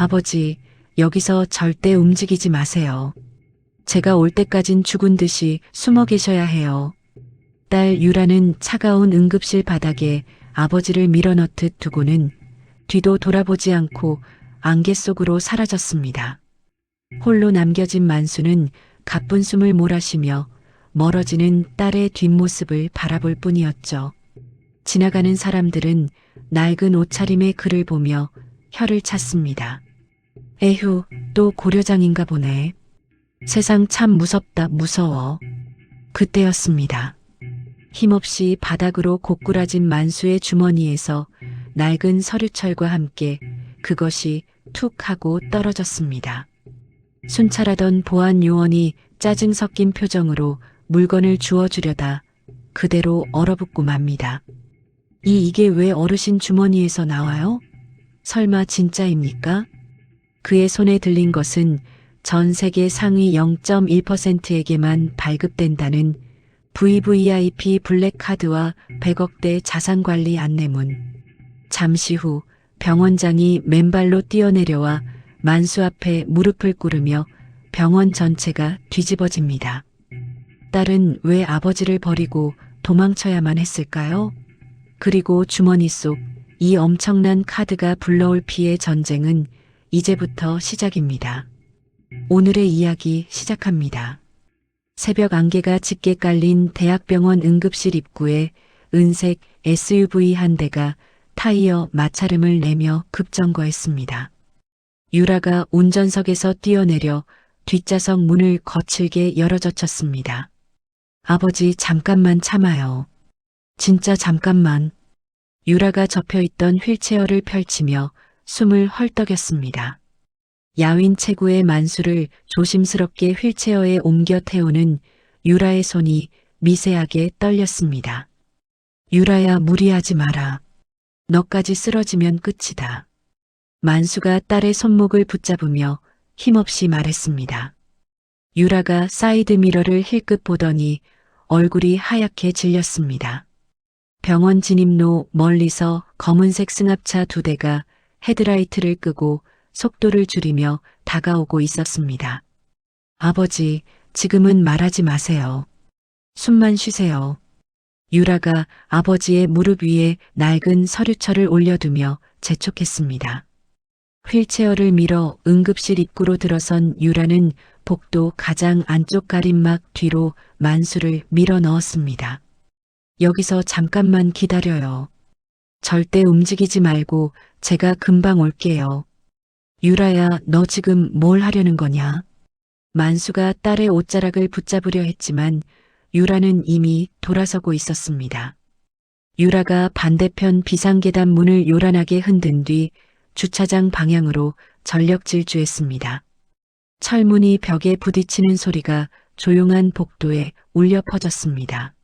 아버지, 여기서 절대 움직이지 마세요. 제가 올 때까진 죽은 듯이 숨어 계셔야 해요. 딸 유라는 차가운 응급실 바닥에 아버지를 밀어넣듯 두고는 뒤도 돌아보지 않고 안개 속으로 사라졌습니다. 홀로 남겨진 만수는 가쁜 숨을 몰아쉬며 멀어지는 딸의 뒷모습을 바라볼 뿐이었죠. 지나가는 사람들은 낡은 옷차림의 그를 보며 혀를 찼습니다. 에휴, 또 고려장인가 보네. 세상 참 무섭다, 무서워. 그때였습니다. 힘없이 바닥으로 고꾸라진 만수의 주머니에서 낡은 서류철과 함께 그것이 툭 하고 떨어졌습니다. 순찰하던 보안 요원이 짜증 섞인 표정으로 물건을 주워주려다 그대로 얼어붙고 맙니다. 이게 왜 어르신 주머니에서 나와요? 설마 진짜입니까? 그의 손에 들린 것은 전 세계 상위 0.1%에게만 발급된다는 VVIP 블랙카드와 100억대 자산관리 안내문. 잠시 후 병원장이 맨발로 뛰어내려와 만수 앞에 무릎을 꿇으며 병원 전체가 뒤집어집니다. 딸은 왜 아버지를 버리고 도망쳐야만 했을까요? 그리고 주머니 속 이 엄청난 카드가 불러올 피해 전쟁은 이제부터 시작입니다. 오늘의 이야기 시작합니다. 새벽 안개가 짙게 깔린 대학병원 응급실 입구에 은색 SUV 한 대가 타이어 마찰음을 내며 급정거했습니다. 유라가 운전석에서 뛰어내려 뒷좌석 문을 거칠게 열어젖혔습니다. 아버지, 잠깐만 참아요. 진짜 잠깐만. 유라가 접혀있던 휠체어를 펼치며 숨을 헐떡였습니다. 야윈 체구의 만수를 조심스럽게 휠체어에 옮겨 태우는 유라의 손이 미세하게 떨렸습니다. 유라야, 무리하지 마라. 너까지 쓰러지면 끝이다. 만수가 딸의 손목을 붙잡으며 힘없이 말했습니다. 유라가 사이드미러를 힐끗 보더니 얼굴이 하얗게 질렸습니다. 병원 진입로 멀리서 검은색 승합차 2대가 헤드라이트를 끄고 속도를 줄이며 다가오고 있었습니다. 아버지, 지금은 말하지 마세요. 숨만 쉬세요. 유라가 아버지의 무릎 위에 낡은 서류철을 올려두며 재촉했습니다. 휠체어를 밀어 응급실 입구로 들어선 유라는 복도 가장 안쪽 가림막 뒤로 만수를 밀어 넣었습니다. 여기서 잠깐만 기다려요. 절대 움직이지 말고 제가 금방 올게요. 유라야, 너 지금 뭘 하려는 거냐? 만수가 딸의 옷자락을 붙잡으려 했지만 유라는 이미 돌아서고 있었습니다. 유라가 반대편 비상계단 문을 요란하게 흔든 뒤 주차장 방향으로 전력 질주했습니다. 철문이 벽에 부딪히는 소리가 조용한 복도에 울려 퍼졌습니다.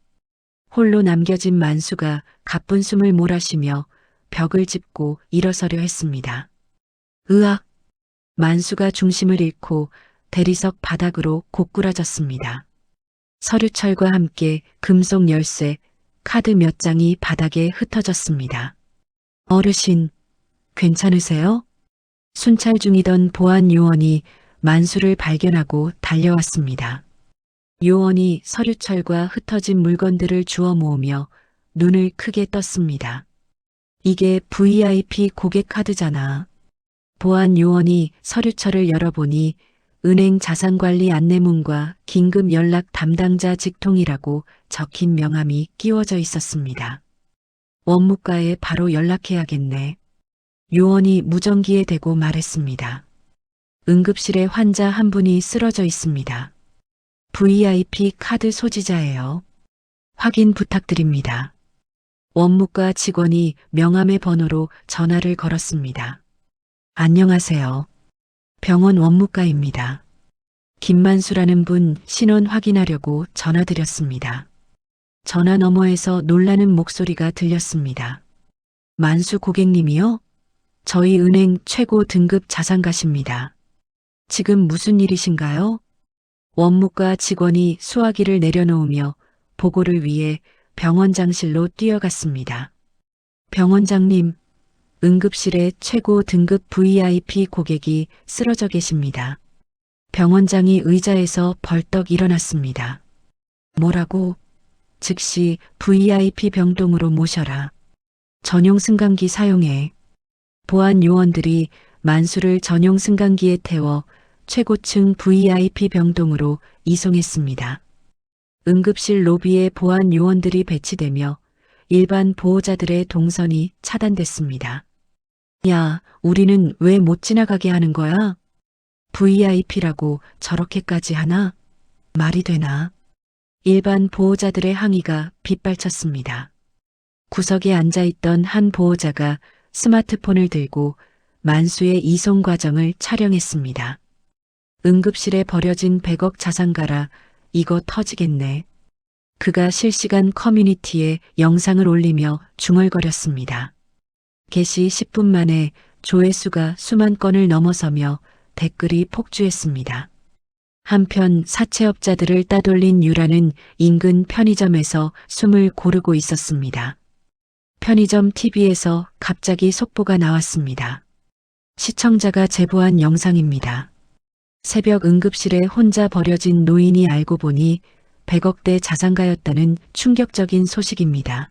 홀로 남겨진 만수가 가쁜 숨을 몰아쉬며 벽을 짚고 일어서려 했습니다. 으악! 만수가 중심을 잃고 대리석 바닥으로 고꾸라졌습니다. 서류철과 함께 금속 열쇠, 카드 몇 장이 바닥에 흩어졌습니다. 어르신, 괜찮으세요? 순찰 중이던 보안 요원이 만수를 발견하고 달려왔습니다. 요원이 서류철과 흩어진 물건들을 주워 모으며 눈을 크게 떴습니다. 이게 VIP 고객 카드잖아. 보안 요원이 서류철을 열어보니 은행 자산관리 안내문과 긴급 연락 담당자 직통이라고 적힌 명함이 끼워져 있었습니다. 원무과에 바로 연락해야겠네. 요원이 무전기에 대고 말했습니다. 응급실에 환자 한 분이 쓰러져 있습니다. VIP 카드 소지자예요. 확인 부탁드립니다. 원무과 직원이 명함의 번호로 전화를 걸었습니다. 안녕하세요. 병원 원무과입니다. 김만수라는 분 신원 확인하려고 전화드렸습니다. 전화 너머에서 놀라는 목소리가 들렸습니다. 만수 고객님이요? 저희 은행 최고 등급 자산가십니다. 지금 무슨 일이신가요? 원무과 직원이 수화기를 내려놓으며 보고를 위해 병원장실로 뛰어갔습니다. 병원장님, 응급실에 최고 등급 VIP 고객이 쓰러져 계십니다. 병원장이 의자에서 벌떡 일어났습니다. 뭐라고? 즉시 VIP 병동으로 모셔라. 전용 승강기 사용해. 보안 요원들이 만수를 전용 승강기에 태워 최고층 VIP 병동으로 이송했습니다. 응급실 로비에 보안 요원들이 배치되며 일반 보호자들의 동선이 차단됐습니다. 야, 우리는 왜 못 지나가게 하는 거야? VIP라고 저렇게까지 하나? 말이 되나? 일반 보호자들의 항의가 빗발쳤습니다. 구석에 앉아있던 한 보호자가 스마트폰을 들고 만수의 이송 과정을 촬영했습니다. 응급실에 버려진 100억 자산가라 이거 터지겠네. 그가 실시간 커뮤니티에 영상을 올리며 중얼거렸습니다. 개시 10분 만에 조회수가 수만 건을 넘어서며 댓글이 폭주했습니다. 한편 사채업자들을 따돌린 유라는 인근 편의점에서 숨을 고르고 있었습니다. 편의점 TV에서 갑자기 속보가 나왔습니다. 시청자가 제보한 영상입니다. 새벽 응급실에 혼자 버려진 노인이 알고 보니 100억대 자산가였다는 충격적인 소식입니다.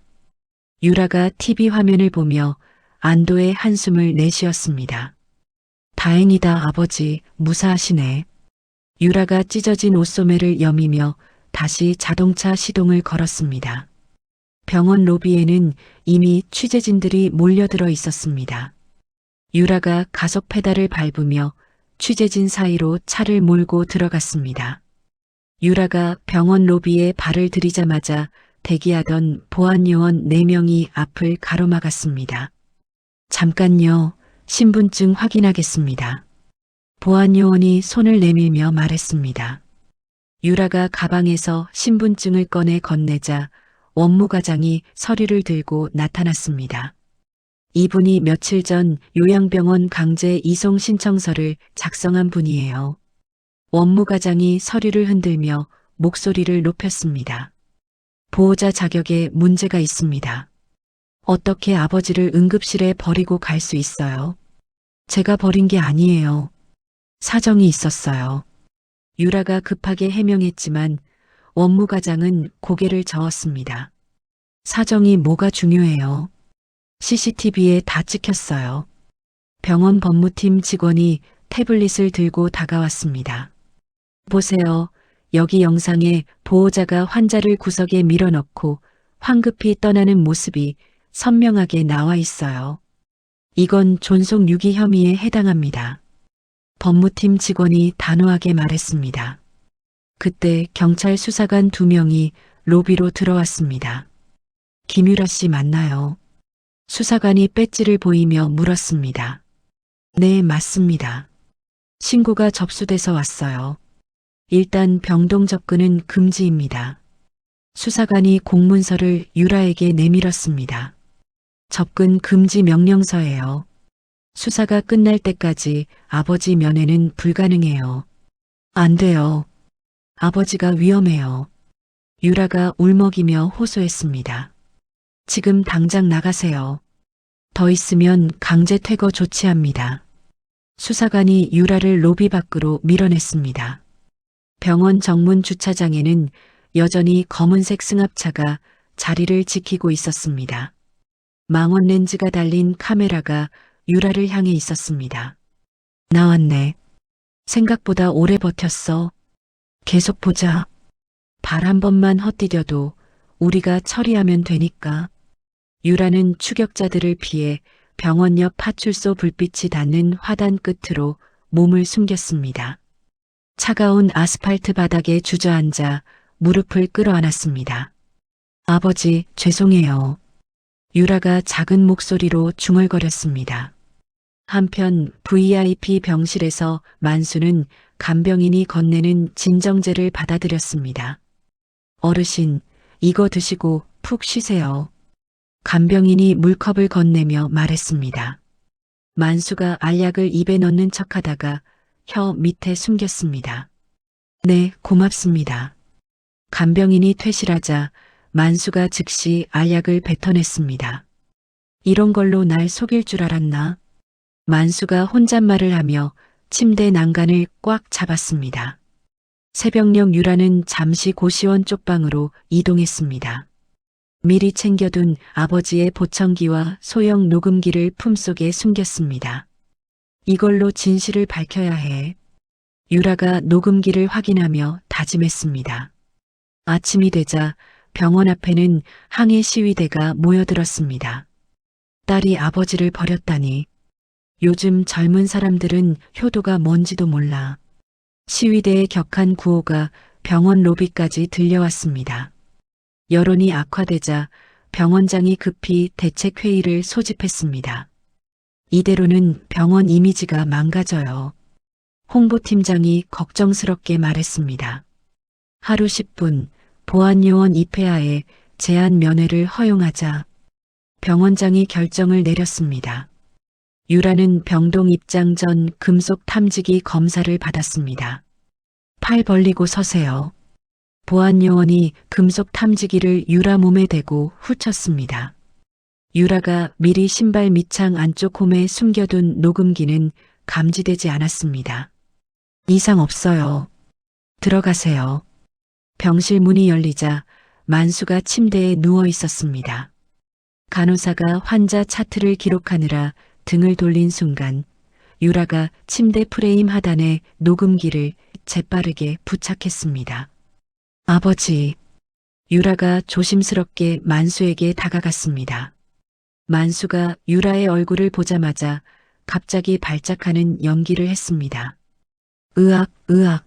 유라가 TV 화면을 보며 안도의 한숨을 내쉬었습니다. 다행이다 아버지, 무사하시네. 유라가 찢어진 옷소매를 여미며 다시 자동차 시동을 걸었습니다. 병원 로비에는 이미 취재진들이 몰려들어 있었습니다. 유라가 가속 페달을 밟으며 취재진 사이로 차를 몰고 들어갔습니다. 유라가 병원 로비에 발을 들이자마자 대기하던 보안요원 4명이 앞을 가로막았습니다. 잠깐요, 신분증 확인하겠습니다. 보안요원이 손을 내밀며 말했습니다. 유라가 가방에서 신분증을 꺼내 건네자 원무과장이 서류를 들고 나타났습니다. 이분이 며칠 전 요양병원 강제 이송 신청서를 작성한 분이에요. 원무과장이 서류를 흔들며 목소리를 높였습니다. 보호자 자격에 문제가 있습니다. 어떻게 아버지를 응급실에 버리고 갈 수 있어요? 제가 버린 게 아니에요. 사정이 있었어요. 유라가 급하게 해명했지만 원무과장은 고개를 저었습니다. 사정이 뭐가 중요해요? CCTV에 다 찍혔어요. 병원 법무팀 직원이 태블릿을 들고 다가왔습니다. 보세요. 여기 영상에 보호자가 환자를 구석에 밀어넣고 황급히 떠나는 모습이 선명하게 나와 있어요. 이건 존속 유기 혐의에 해당합니다. 법무팀 직원이 단호하게 말했습니다. 그때 경찰 수사관 2명이 로비로 들어왔습니다. 김유라 씨 맞나요? 수사관이 배지를 보이며 물었습니다. 네, 맞습니다. 신고가 접수돼서 왔어요. 일단 병동 접근은 금지입니다. 수사관이 공문서를 유라에게 내밀었습니다. 접근 금지 명령서예요. 수사가 끝날 때까지 아버지 면회는 불가능해요. 안 돼요. 아버지가 위험해요. 유라가 울먹이며 호소했습니다. 지금 당장 나가세요. 더 있으면 강제 퇴거 조치합니다. 수사관이 유라를 로비 밖으로 밀어냈습니다. 병원 정문 주차장에는 여전히 검은색 승합차가 자리를 지키고 있었습니다. 망원 렌즈가 달린 카메라가 유라를 향해 있었습니다. 나왔네. 생각보다 오래 버텼어. 계속 보자. 발 한 번만 헛디뎌도 우리가 처리하면 되니까. 유라는 추격자들을 피해 병원 옆 파출소 불빛이 닿는 화단 끝으로 몸을 숨겼습니다. 차가운 아스팔트 바닥에 주저앉아 무릎을 끌어안았습니다. 아버지, 죄송해요. 유라가 작은 목소리로 중얼거렸습니다. 한편 VIP 병실에서 만수는 간병인이 건네는 진정제를 받아들였습니다. 어르신, 이거 드시고 푹 쉬세요. 간병인이 물컵을 건네며 말했습니다. 만수가 알약을 입에 넣는 척하다가 혀 밑에 숨겼습니다. 네, 고맙습니다. 간병인이 퇴실하자 만수가 즉시 알약을 뱉어냈습니다. 이런 걸로 날 속일 줄 알았나? 만수가 혼잣말을 하며 침대 난간을 꽉 잡았습니다. 새벽녘 유라는 잠시 고시원 쪽방으로 이동했습니다. 미리 챙겨둔 아버지의 보청기와 소형 녹음기를 품속에 숨겼습니다. 이걸로 진실을 밝혀야 해. 유라가 녹음기를 확인하며 다짐했습니다. 아침이 되자 병원 앞에는 항해 시위대가 모여들었습니다. 딸이 아버지를 버렸다니. 요즘 젊은 사람들은 효도가 뭔지도 몰라. 시위대의 격한 구호가 병원 로비까지 들려왔습니다. 여론이 악화되자 병원장이 급히 대책회의를 소집했습니다. 이대로는 병원 이미지가 망가져요. 홍보팀장이 걱정스럽게 말했습니다. 하루 10분 보안요원 입회하에 제한 면회를 허용하자. 병원장이 결정을 내렸습니다. 유라는 병동 입장 전 금속 탐지기 검사를 받았습니다. 팔 벌리고 서세요. 보안요원이 금속 탐지기를 유라 몸에 대고 훑쳤습니다. 유라가 미리 신발 밑창 안쪽 홈에 숨겨둔 녹음기는 감지되지 않았습니다. 이상 없어요. 들어가세요. 병실 문이 열리자 만수가 침대에 누워 있었습니다. 간호사가 환자 차트를 기록하느라 등을 돌린 순간 유라가 침대 프레임 하단에 녹음기를 재빠르게 부착했습니다. 아버지. 유라가 조심스럽게 만수에게 다가갔습니다. 만수가 유라의 얼굴을 보자마자 갑자기 발작하는 연기를 했습니다. 으악, 으악.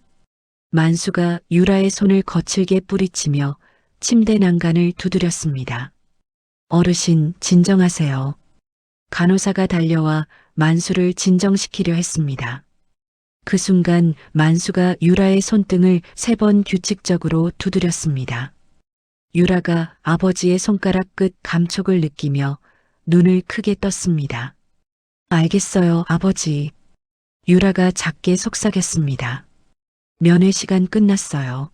만수가 유라의 손을 거칠게 뿌리치며 침대 난간을 두드렸습니다. 어르신, 진정하세요. 간호사가 달려와 만수를 진정시키려 했습니다. 그 순간 만수가 유라의 손등을 3번 규칙적으로 두드렸습니다. 유라가 아버지의 손가락 끝 감촉을 느끼며 눈을 크게 떴습니다. 알겠어요, 아버지. 유라가 작게 속삭였습니다. 면회 시간 끝났어요.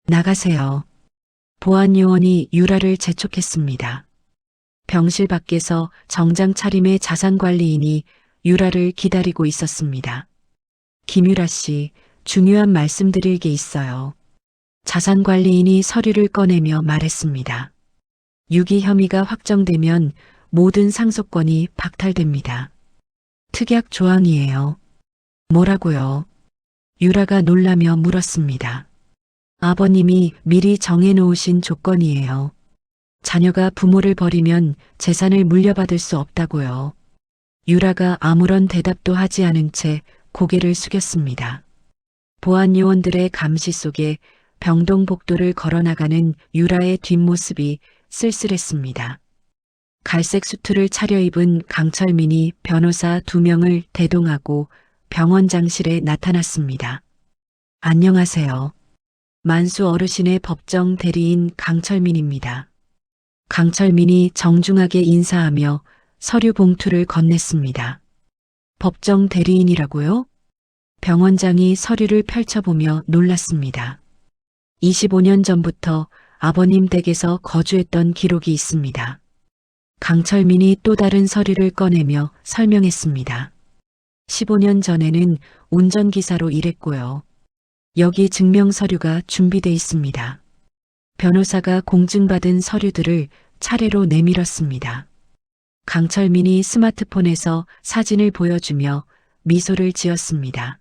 나가세요. 보안요원이 유라를 재촉했습니다. 병실 밖에서 정장 차림의 자산관리인이 유라를 기다리고 있었습니다. 김유라 씨, 중요한 말씀드릴 게 있어요. 자산관리인이 서류를 꺼내며 말했습니다. 유기 혐의가 확정되면 모든 상속권이 박탈됩니다. 특약 조항이에요. 뭐라고요? 유라가 놀라며 물었습니다. 아버님이 미리 정해놓으신 조건이에요. 자녀가 부모를 버리면 재산을 물려받을 수 없다고요. 유라가 아무런 대답도 하지 않은 채 고개를 숙였습니다. 보안요원들의 감시 속에 병동 복도를 걸어나가는 유라의 뒷모습이 쓸쓸했습니다. 갈색 수트를 차려입은 강철민이 변호사 2명을 대동하고 병원장실에 나타났습니다. 안녕하세요. 만수 어르신의 법정 대리인 강철민입니다. 강철민이 정중하게 인사하며 서류 봉투를 건넸습니다. 법정 대리인이라고요? 병원장이 서류를 펼쳐보며 놀랐습니다. 25년 전부터 아버님 댁에서 거주했던 기록이 있습니다. 강철민이 또 다른 서류를 꺼내며 설명했습니다. 15년 전에는 운전기사로 일했고요. 여기 증명서류가 준비돼 있습니다. 변호사가 공증받은 서류들을 차례로 내밀었습니다. 강철민이 스마트폰에서 사진을 보여주며 미소를 지었습니다.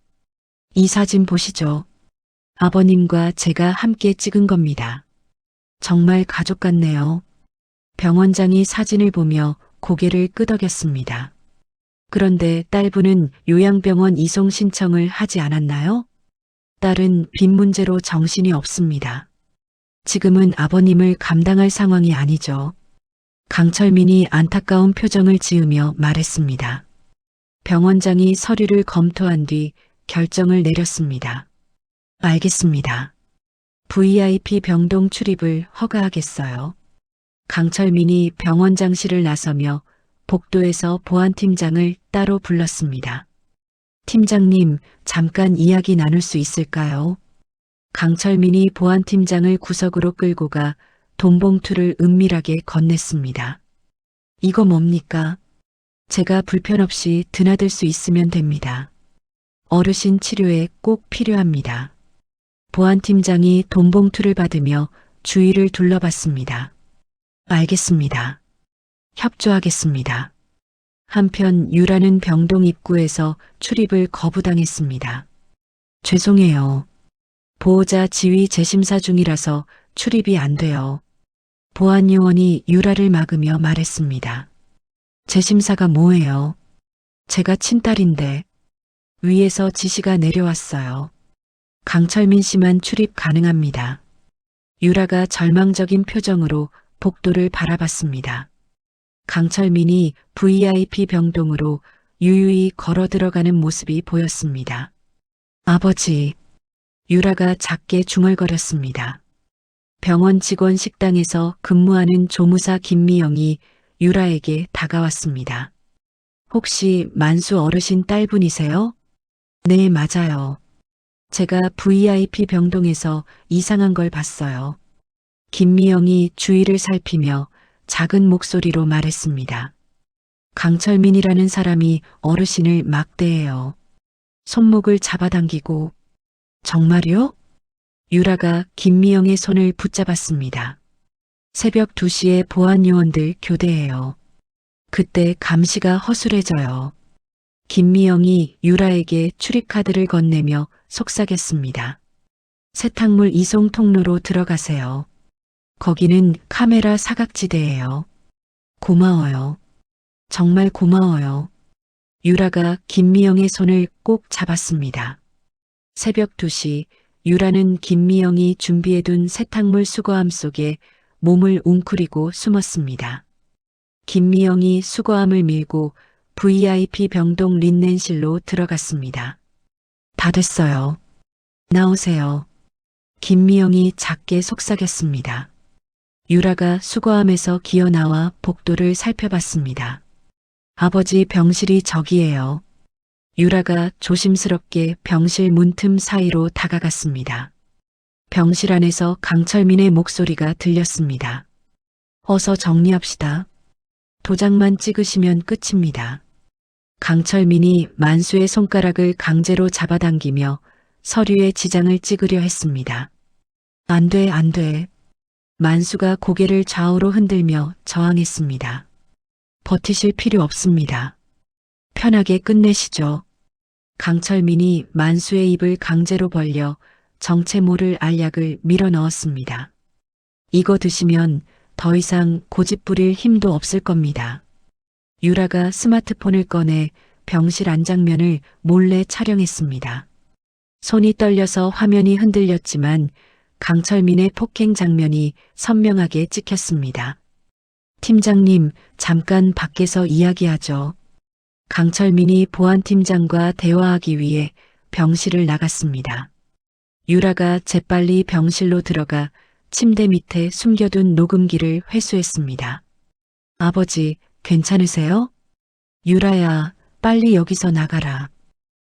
이 사진 보시죠. 아버님과 제가 함께 찍은 겁니다. 정말 가족 같네요. 병원장이 사진을 보며 고개를 끄덕였습니다. 그런데 딸분은 요양병원 이송 신청을 하지 않았나요? 딸은 빚 문제로 정신이 없습니다. 지금은 아버님을 감당할 상황이 아니죠. 강철민이 안타까운 표정을 지으며 말했습니다. 병원장이 서류를 검토한 뒤 결정을 내렸습니다. 알겠습니다. VIP 병동 출입을 허가하겠어요. 강철민이 병원장실을 나서며 복도에서 보안팀장을 따로 불렀습니다. 팀장님, 잠깐 이야기 나눌 수 있을까요? 강철민이 보안팀장을 구석으로 끌고 가 돈봉투를 은밀하게 건넸습니다. 이거 뭡니까? 제가 불편 없이 드나들 수 있으면 됩니다. 어르신 치료에 꼭 필요합니다. 보안팀장이 돈봉투를 받으며 주위를 둘러봤습니다. 알겠습니다. 협조하겠습니다. 한편 유라는 병동 입구에서 출입을 거부당했습니다. 죄송해요. 보호자 지위 재심사 중이라서 출입이 안 돼요. 보안요원이 유라를 막으며 말했습니다. 재심사가 뭐예요? 제가 친딸인데 위에서 지시가 내려왔어요. 강철민 씨만 출입 가능합니다. 유라가 절망적인 표정으로 복도를 바라봤습니다. 강철민이 VIP 병동으로 유유히 걸어 들어가는 모습이 보였습니다. 아버지, 유라가 작게 중얼거렸습니다. 병원 직원 식당에서 근무하는 조무사 김미영이 유라에게 다가왔습니다. 혹시 만수 어르신 딸분이세요? 네, 맞아요. 제가 VIP 병동에서 이상한 걸 봤어요. 김미영이 주위를 살피며 작은 목소리로 말했습니다. 강철민이라는 사람이 어르신을 막대해요. 손목을 잡아당기고. 정말요? 유라가 김미영의 손을 붙잡았습니다. 새벽 2시에 보안요원들 교대해요. 그때 감시가 허술해져요. 김미영이 유라에게 출입카드를 건네며 속삭였습니다. 세탁물 이송 통로로 들어가세요. 거기는 카메라 사각지대예요. 고마워요. 정말 고마워요. 유라가 김미영의 손을 꼭 잡았습니다. 새벽 2시 유라는 김미영이 준비해둔 세탁물 수거함 속에 몸을 웅크리고 숨었습니다. 김미영이 수거함을 밀고 VIP 병동 린넨실로 들어갔습니다. 다 됐어요. 나오세요. 김미영이 작게 속삭였습니다. 유라가 수거함에서 기어 나와 복도를 살펴봤습니다. 아버지 병실이 저기예요. 유라가 조심스럽게 병실 문틈 사이로 다가갔습니다. 병실 안에서 강철민의 목소리가 들렸습니다. 어서 정리합시다. 도장만 찍으시면 끝입니다. 강철민이 만수의 손가락을 강제로 잡아당기며 서류에 지장을 찍으려 했습니다. 안 돼, 안 돼. 만수가 고개를 좌우로 흔들며 저항했습니다. 버티실 필요 없습니다. 편하게 끝내시죠. 강철민이 만수의 입을 강제로 벌려 정체 모를 알약을 밀어 넣었습니다. 이거 드시면 더 이상 고집 부릴 힘도 없을 겁니다. 유라가 스마트폰을 꺼내 병실 안장면을 몰래 촬영했습니다. 손이 떨려서 화면이 흔들렸지만 강철민의 폭행 장면이 선명하게 찍혔습니다. 팀장님, 잠깐 밖에서 이야기하죠. 강철민이 보안팀장과 대화하기 위해 병실을 나갔습니다. 유라가 재빨리 병실로 들어가 침대 밑에 숨겨둔 녹음기를 회수했습니다. 아버지, 괜찮으세요? 유라야, 빨리 여기서 나가라.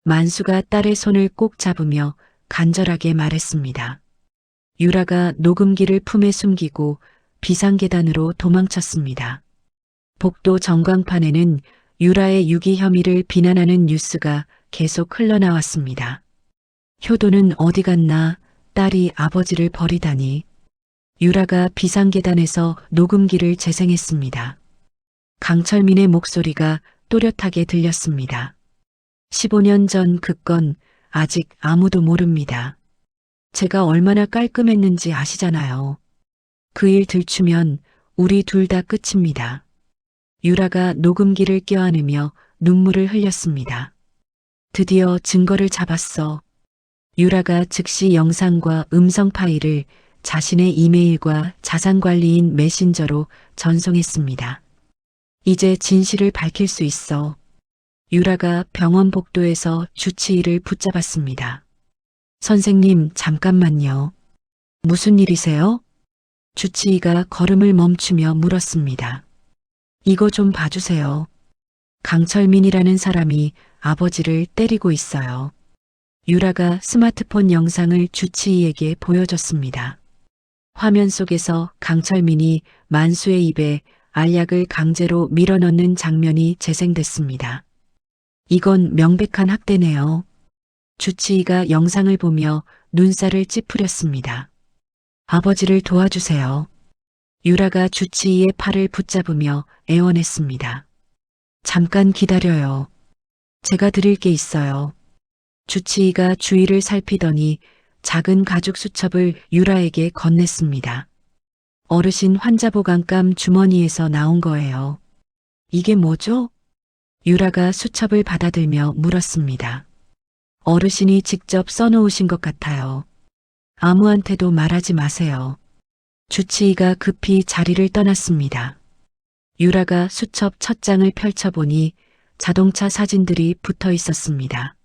만수가 딸의 손을 꼭 잡으며 간절하게 말했습니다. 유라가 녹음기를 품에 숨기고 비상계단으로 도망쳤습니다. 복도 전광판에는 유라의 유기 혐의를 비난하는 뉴스가 계속 흘러나왔습니다. 효도는 어디 갔나, 딸이 아버지를 버리다니. 유라가 비상계단에서 녹음기를 재생했습니다. 강철민의 목소리가 또렷하게 들렸습니다. 15년 전 그 건 아직 아무도 모릅니다. 제가 얼마나 깔끔했는지 아시잖아요. 그 일 들추면 우리 둘 다 끝입니다. 유라가 녹음기를 껴안으며 눈물을 흘렸습니다. 드디어 증거를 잡았어. 유라가 즉시 영상과 음성 파일을 자신의 이메일과 자산관리인 메신저로 전송했습니다. 이제 진실을 밝힐 수 있어. 유라가 병원 복도에서 주치의를 붙잡았습니다. 선생님, 잠깐만요. 무슨 일이세요? 주치의가 걸음을 멈추며 물었습니다. 이거 좀 봐주세요. 강철민이라는 사람이 아버지를 때리고 있어요. 유라가 스마트폰 영상을 주치의에게 보여줬습니다. 화면 속에서 강철민이 만수의 입에 알약을 강제로 밀어넣는 장면이 재생됐습니다. 이건 명백한 학대네요. 주치의가 영상을 보며 눈살을 찌푸렸습니다. 아버지를 도와주세요. 유라가 주치의의 팔을 붙잡으며 애원했습니다. 잠깐 기다려요. 제가 드릴 게 있어요. 주치의가 주위를 살피더니 작은 가죽 수첩을 유라에게 건넸습니다. 어르신 환자보감감 주머니에서 나온 거예요. 이게 뭐죠? 유라가 수첩을 받아들며 물었습니다. 어르신이 직접 써놓으신 것 같아요. 아무한테도 말하지 마세요. 주치의가 급히 자리를 떠났습니다. 유라가 수첩 첫 장을 펼쳐보니 자동차 사진들이 붙어 있었습니다.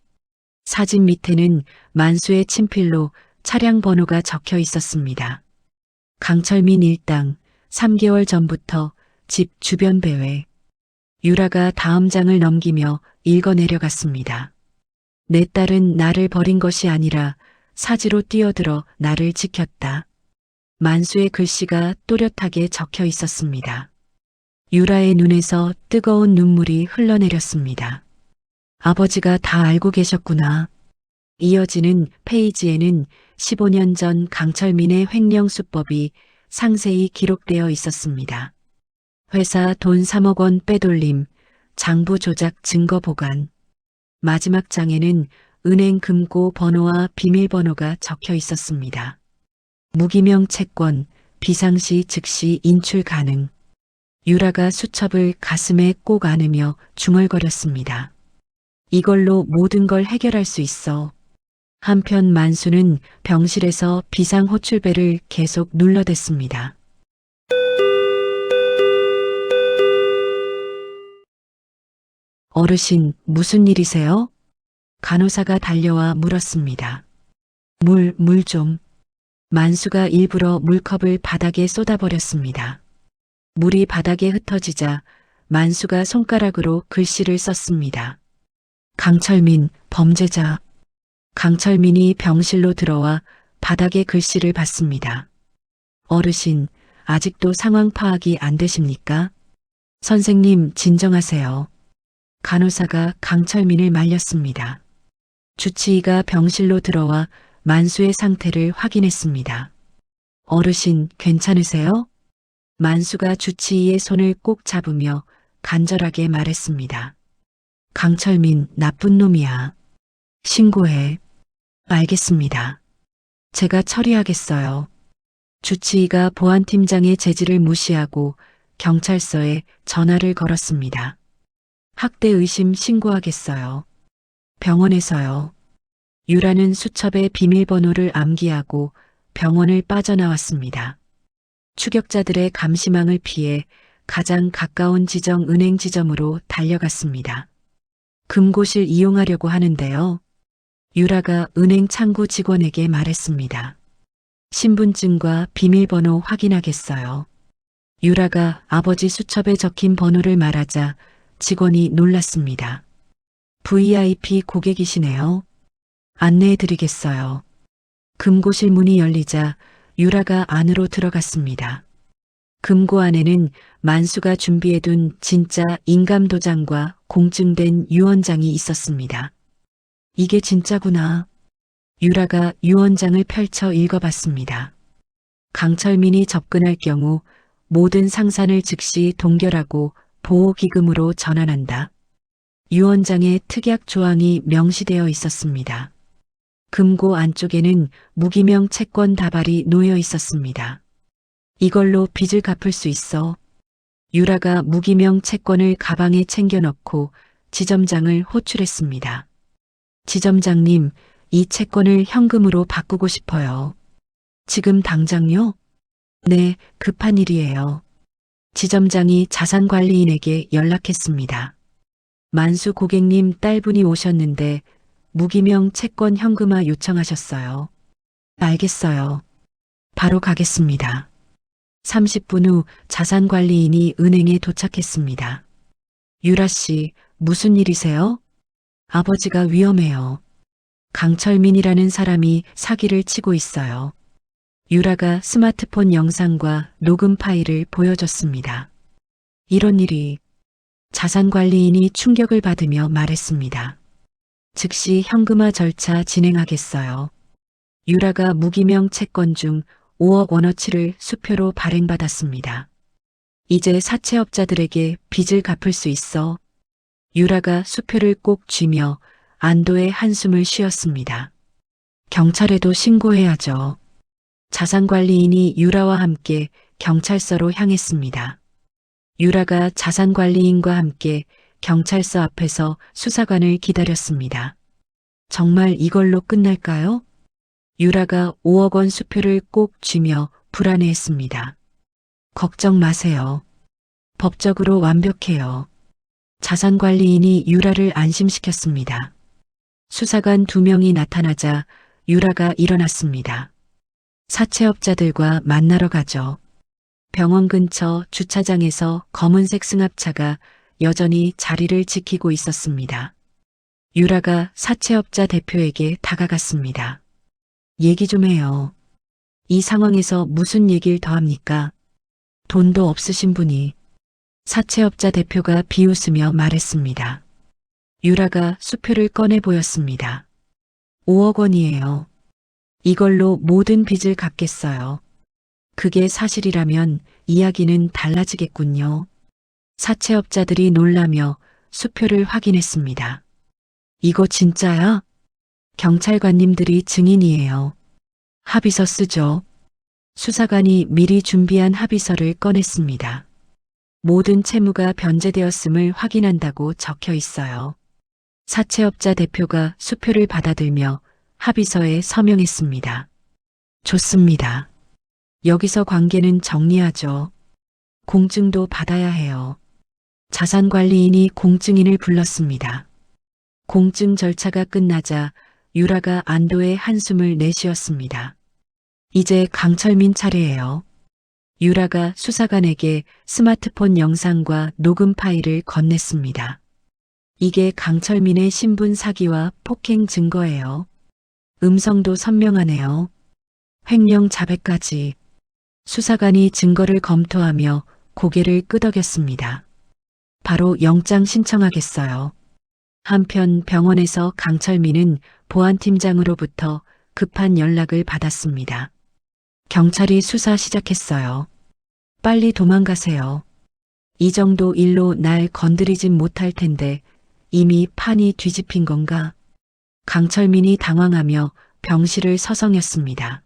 사진 밑에는 만수의 친필로 차량 번호가 적혀 있었습니다. 강철민 일당 3개월 전부터 집 주변 배회. 유라가 다음 장을 넘기며 읽어 내려갔습니다. 내 딸은 나를 버린 것이 아니라 사지로 뛰어들어 나를 지켰다. 만수의 글씨가 또렷하게 적혀 있었습니다. 유라의 눈에서 뜨거운 눈물이 흘러내렸습니다. 아버지가 다 알고 계셨구나. 이어지는 페이지에는 15년 전 강철민의 횡령 수법이 상세히 기록되어 있었습니다. 회사 돈 3억 원 빼돌림, 장부 조작 증거 보관. 마지막 장에는 은행 금고 번호와 비밀번호가 적혀 있었습니다. 무기명 채권, 비상시 즉시 인출 가능. 유라가 수첩을 가슴에 꼭 안으며 중얼거렸습니다. 이걸로 모든 걸 해결할 수 있어. 한편 만수는 병실에서 비상호출벨을 계속 눌러댔습니다. 어르신, 무슨 일이세요? 간호사가 달려와 물었습니다. 물 좀. 만수가 일부러 물컵을 바닥에 쏟아버렸습니다. 물이 바닥에 흩어지자 만수가 손가락으로 글씨를 썼습니다. 강철민, 범죄자. 강철민이 병실로 들어와 바닥에 글씨를 봤습니다. 어르신, 아직도 상황 파악이 안 되십니까? 선생님, 진정하세요. 간호사가 강철민을 말렸습니다. 주치의가 병실로 들어와 만수의 상태를 확인했습니다. 어르신, 괜찮으세요? 만수가 주치의의 손을 꼭 잡으며 간절하게 말했습니다. 강철민, 나쁜 놈이야. 신고해. 알겠습니다. 제가 처리하겠어요. 주치의가 보안팀장의 제지를 무시하고 경찰서에 전화를 걸었습니다. 학대 의심 신고하겠어요. 병원에서요. 유라는 수첩에 비밀번호를 암기하고 병원을 빠져나왔습니다. 추격자들의 감시망을 피해 가장 가까운 지정 은행 지점으로 달려갔습니다. 금고실 이용하려고 하는데요. 유라가 은행 창구 직원에게 말했습니다. 신분증과 비밀번호 확인하겠어요. 유라가 아버지 수첩에 적힌 번호를 말하자 직원이 놀랐습니다. VIP 고객이시네요. 안내해 드리겠어요. 금고실 문이 열리자 유라가 안으로 들어갔습니다. 금고 안에는 만수가 준비해둔 진짜 인감도장과 공증된 유언장이 있었습니다. 이게 진짜구나. 유라가 유언장을 펼쳐 읽어봤습니다. 강철민이 접근할 경우 모든 상산을 즉시 동결하고 보호기금으로 전환한다. 유언장에 특약 조항이 명시되어 있었습니다. 금고 안쪽에는 무기명 채권 다발이 놓여 있었습니다. 이걸로 빚을 갚을 수 있어. 유라가 무기명 채권을 가방에 챙겨 넣고 지점장을 호출했습니다. 지점장님, 이 채권을 현금으로 바꾸고 싶어요. 지금 당장요? 네, 급한 일이에요. 지점장이 자산관리인에게 연락했습니다. 만수 고객님 딸분이 오셨는데 무기명 채권 현금화 요청하셨어요. 알겠어요. 바로 가겠습니다. 30분 후 자산관리인이 은행에 도착했습니다. 유라 씨, 무슨 일이세요? 아버지가 위험해요. 강철민이라는 사람이 사기를 치고 있어요. 유라가 스마트폰 영상과 녹음 파일을 보여줬습니다. 이런 일이 자산관리인이 충격을 받으며 말했습니다. 즉시 현금화 절차 진행하겠어요. 유라가 무기명 채권 중 5억 원어치를 수표로 발행받았습니다. 이제 사채업자들에게 빚을 갚을 수 있어. 유라가 수표를 꼭 쥐며 안도의 한숨을 쉬었습니다. 경찰에도 신고해야죠. 자산관리인이 유라와 함께 경찰서로 향했습니다. 유라가 자산관리인과 함께 경찰서 앞에서 수사관을 기다렸습니다. 정말 이걸로 끝날까요? 유라가 5억 원 수표를 꼭 쥐며 불안해했습니다. 걱정 마세요. 법적으로 완벽해요. 자산관리인이 유라를 안심시켰습니다. 수사관 2명이 나타나자 유라가 일어났습니다. 사채업자들과 만나러 가죠. 병원 근처 주차장에서 검은색 승합차가 여전히 자리를 지키고 있었습니다. 유라가 사채업자 대표에게 다가갔습니다. 얘기 좀 해요. 이 상황에서 무슨 얘기를 더 합니까? 돈도 없으신 분이. 사채업자 대표가 비웃으며 말했습니다. 유라가 수표를 꺼내 보였습니다. 5억 원이에요. 이걸로 모든 빚을 갚겠어요. 그게 사실이라면 이야기는 달라지겠군요. 사채업자들이 놀라며 수표를 확인했습니다. 이거 진짜야? 경찰관님들이 증인이에요. 합의서 쓰죠. 수사관이 미리 준비한 합의서를 꺼냈습니다. 모든 채무가 변제되었음을 확인한다고 적혀 있어요. 사채업자 대표가 수표를 받아들며 합의서에 서명했습니다. 좋습니다. 여기서 관계는 정리하죠. 공증도 받아야 해요. 자산관리인이 공증인을 불렀습니다. 공증 절차가 끝나자 유라가 안도의 한숨을 내쉬었습니다. 이제 강철민 차례예요. 유라가 수사관에게 스마트폰 영상과 녹음 파일을 건넸습니다. 이게 강철민의 신분 사기와 폭행 증거예요. 음성도 선명하네요. 횡령 자백까지. 수사관이 증거를 검토하며 고개를 끄덕였습니다. 바로 영장 신청하겠어요. 한편 병원에서 강철민은 보안팀장으로부터 급한 연락을 받았습니다. 경찰이 수사 시작했어요. 빨리 도망가세요. 이 정도 일로 날 건드리진 못할 텐데 이미 판이 뒤집힌 건가? 강철민이 당황하며 병실을 서성였습니다.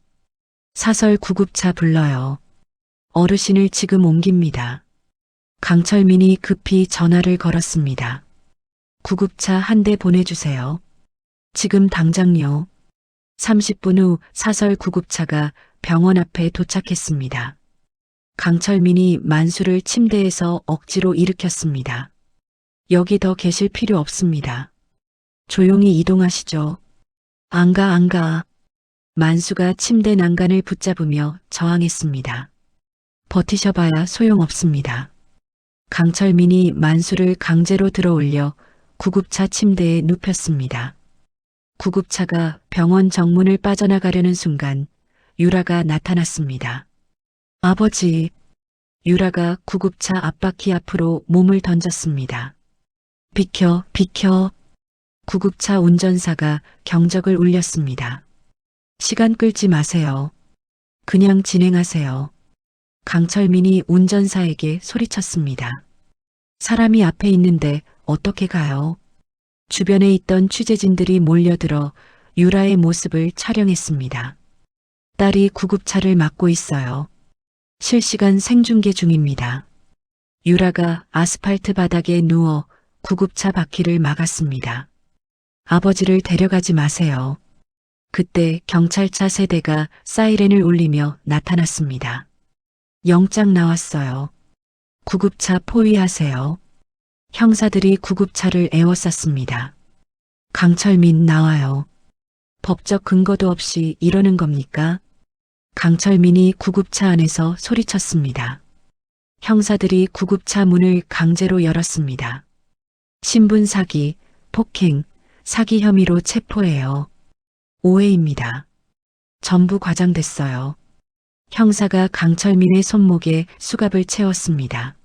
사설 구급차 불러요. 어르신을 지금 옮깁니다. 강철민이 급히 전화를 걸었습니다. 구급차 한 대 보내주세요. 지금 당장요. 30분 후 사설 구급차가 병원 앞에 도착했습니다. 강철민이 만수를 침대에서 억지로 일으켰습니다. 여기 더 계실 필요 없습니다. 조용히 이동하시죠. 안 가. 만수가 침대 난간을 붙잡으며 저항했습니다. 버티셔봐야 소용없습니다. 강철민이 만수를 강제로 들어올려 구급차 침대에 눕혔습니다. 구급차가 병원 정문을 빠져나가려는 순간 유라가 나타났습니다. 아버지. 유라가 구급차 앞바퀴 앞으로 몸을 던졌습니다. 비켜. 구급차 운전사가 경적을 울렸습니다. 시간 끌지 마세요. 그냥 진행하세요. 강철민이 운전사에게 소리쳤습니다. 사람이 앞에 있는데 어떻게 가요? 주변에 있던 취재진들이 몰려들어 유라의 모습을 촬영했습니다. 딸이 구급차를 막고 있어요. 실시간 생중계 중입니다. 유라가 아스팔트 바닥에 누워 구급차 바퀴를 막았습니다. 아버지를 데려가지 마세요. 그때 경찰차 3대가 사이렌을 울리며 나타났습니다. 영장 나왔어요. 구급차 포위하세요. 형사들이 구급차를 에워쌌습니다. 강철민 나와요. 법적 근거도 없이 이러는 겁니까? 강철민이 구급차 안에서 소리쳤습니다. 형사들이 구급차 문을 강제로 열었습니다. 신분 사기, 폭행, 사기 혐의로 체포해요. 오해입니다. 전부 과장됐어요. 형사가 강철민의 손목에 수갑을 채웠습니다.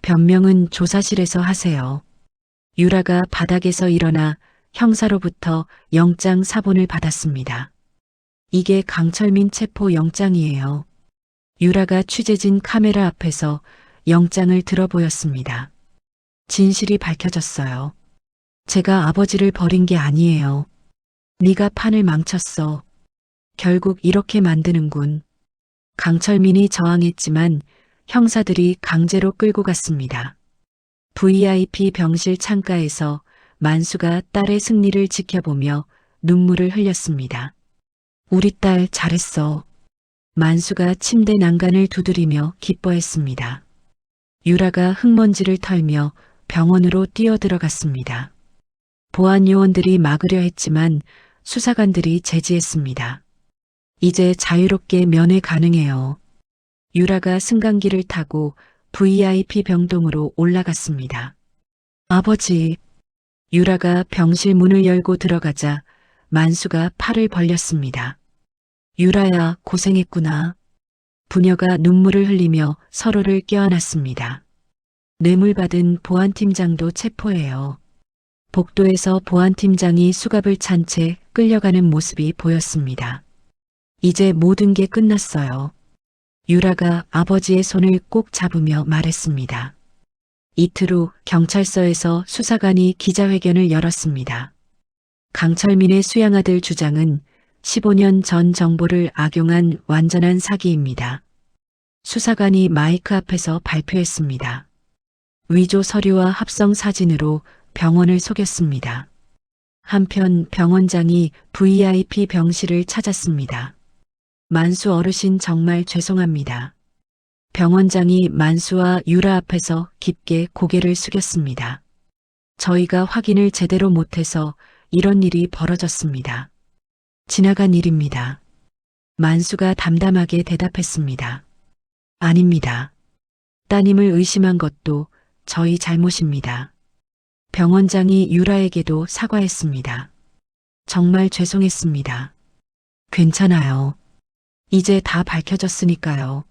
변명은 조사실에서 하세요. 유라가 바닥에서 일어나 형사로부터 영장 사본을 받았습니다. 이게 강철민 체포 영장이에요. 유라가 취재진 카메라 앞에서 영장을 들어 보였습니다. 진실이 밝혀졌어요. 제가 아버지를 버린 게 아니에요. 네가 판을 망쳤어. 결국 이렇게 만드는군. 강철민이 저항했지만 형사들이 강제로 끌고 갔습니다. VIP 병실 창가에서 만수가 딸의 승리를 지켜보며 눈물을 흘렸습니다. 우리 딸 잘했어. 만수가 침대 난간을 두드리며 기뻐했습니다. 유라가 흙먼지를 털며 병원으로 뛰어들어갔습니다. 보안 요원들이 막으려 했지만 수사관들이 제지했습니다. 이제 자유롭게 면회 가능해요. 유라가 승강기를 타고 VIP 병동으로 올라갔습니다. 아버지. 유라가 병실 문을 열고 들어가자 만수가 팔을 벌렸습니다. 유라야, 고생했구나. 부녀가 눈물을 흘리며 서로를 껴안았습니다. 뇌물받은 보안팀장도 체포해요. 복도에서 보안팀장이 수갑을 찬 채 끌려가는 모습이 보였습니다. 이제 모든 게 끝났어요. 유라가 아버지의 손을 꼭 잡으며 말했습니다. 이틀 후 경찰서에서 수사관이 기자회견을 열었습니다. 강철민의 수양아들 주장은 15년 전 정보를 악용한 완전한 사기입니다. 수사관이 마이크 앞에서 발표했습니다. 위조 서류와 합성 사진으로 병원을 속였습니다. 한편 병원장이 VIP 병실을 찾았습니다. 만수 어르신 정말 죄송합니다. 병원장이 만수와 유라 앞에서 깊게 고개를 숙였습니다. 저희가 확인을 제대로 못해서 이런 일이 벌어졌습니다. 지나간 일입니다. 만수가 담담하게 대답했습니다. 아닙니다. 따님을 의심한 것도 저희 잘못입니다. 병원장이 유라에게도 사과했습니다. 정말 죄송했습니다. 괜찮아요. 이제 다 밝혀졌으니까요.